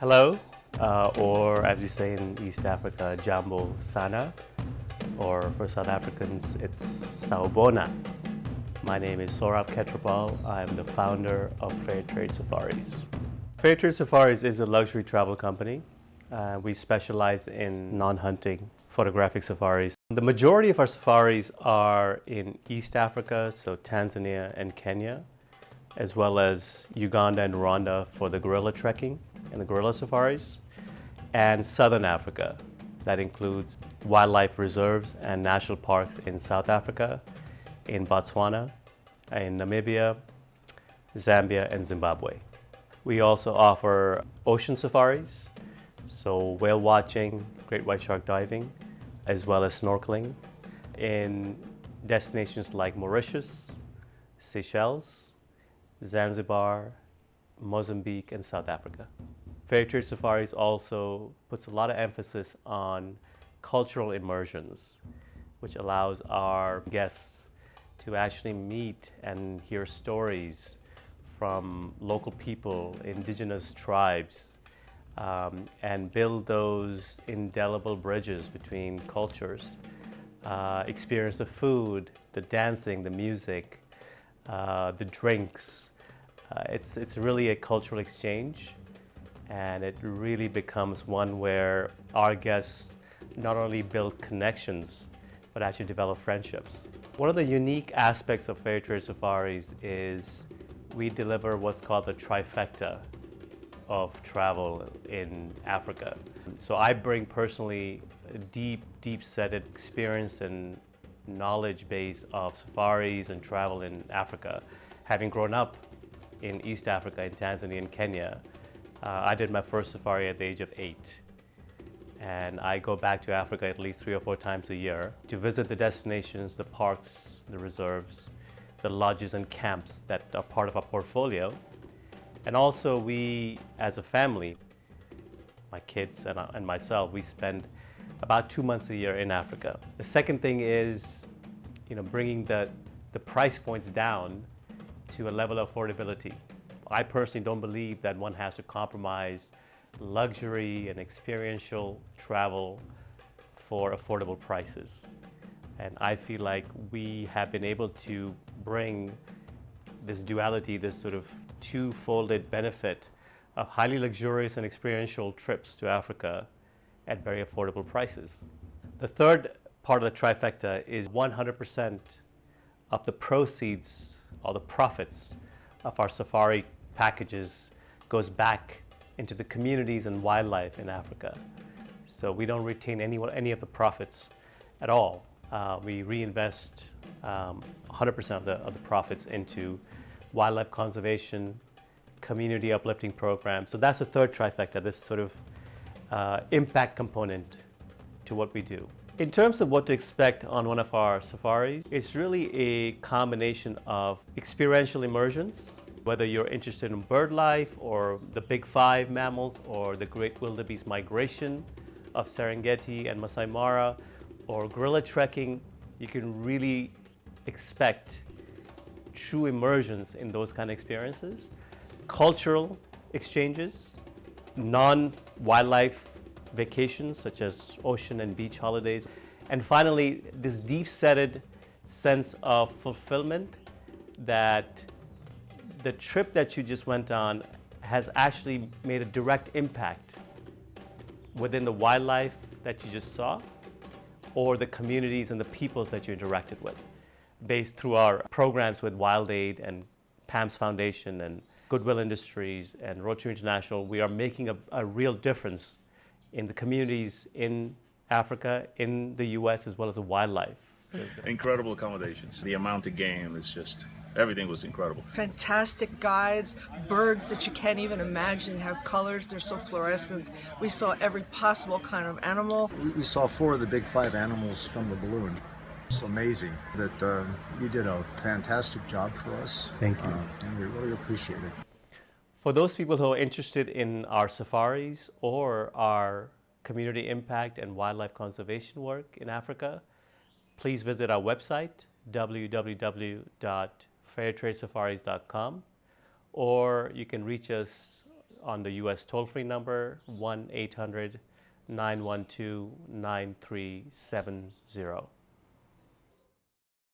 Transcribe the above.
Hello, or as we say in East Africa, Jambo Sana, or for South Africans, it's Sawubona. My name is Saurabh Ketrapal. I'm the founder of Fair Trade Safaris. Fair Trade Safaris is a luxury travel company. We specialize in non-hunting photographic safaris. The majority of our safaris are in East Africa, so Tanzania and Kenya, as well as Uganda and Rwanda for the gorilla trekking and the gorilla safaris, and Southern Africa. That includes wildlife reserves and national parks in South Africa, in Botswana, in Namibia, Zambia, and Zimbabwe. We also offer ocean safaris, so whale watching, great white shark diving, as well as snorkeling in destinations like Mauritius, Seychelles, Zanzibar, Mozambique, and South Africa. Fair Trade Safaris also puts a lot of emphasis on cultural immersions, which allows our guests to actually meet and hear stories from local people, indigenous tribes, and build those indelible bridges between cultures. Experience the food, the dancing, the music, the drinks. It's really a cultural exchange, and it really becomes one where our guests not only build connections, but actually develop friendships. One of the unique aspects of Fair Trade Safaris is we deliver what's called the Trifecta of travel in Africa. So I bring personally a deep-seated experience and knowledge base of safaris and travel in Africa. Having grown up in East Africa, in Tanzania and Kenya, I did my first safari at the age of 8. And I go back to Africa at least 3 or 4 times a year to visit the destinations, the parks, the reserves, the lodges and camps that are part of our portfolio. And also we, as a family, my kids and myself, we spend about 2 months a year in Africa. The second thing is, bringing the price points down to a level of affordability. I personally don't believe that one has to compromise luxury and experiential travel for affordable prices. And I feel like we have been able to bring this duality, this sort of two-folded benefit of highly luxurious and experiential trips to Africa at very affordable prices. The third part of the trifecta is 100% of the proceeds or the profits of our safari packages goes back into the communities and wildlife in Africa. So we don't retain any of the profits at all. We reinvest 100% of the profits into wildlife conservation, community uplifting programs. So that's the third trifecta, this sort of impact component to what we do. In terms of what to expect on one of our safaris, it's really a combination of experiential immersions, whether you're interested in bird life or the big 5 mammals or the great wildebeest migration of Serengeti and Masai Mara or gorilla trekking, you can really expect true immersions in those kind of experiences. Cultural exchanges, non-wildlife vacations such as ocean and beach holidays, and finally this deep-seated sense of fulfillment that the trip that you just went on has actually made a direct impact within the wildlife that you just saw or the communities and the peoples that you interacted with. Based through our programs with Wild Aid and PAMS Foundation and Goodwill Industries and Rotary International, we are making a real difference in the communities in Africa, in the US, as well as the wildlife. Incredible accommodations. The amount of game is just, everything was incredible. Fantastic guides, birds that you can't even imagine have colors, they're so fluorescent. We saw every possible kind of animal. We saw 4 of the big 5 animals from the balloon. It's amazing that you did a fantastic job for us. Thank you. And we really appreciate it. For those people who are interested in our safaris or our community impact and wildlife conservation work in Africa, please visit our website, www.fairtradesafaris.com, or you can reach us on the US toll-free number 1-800-912-9370.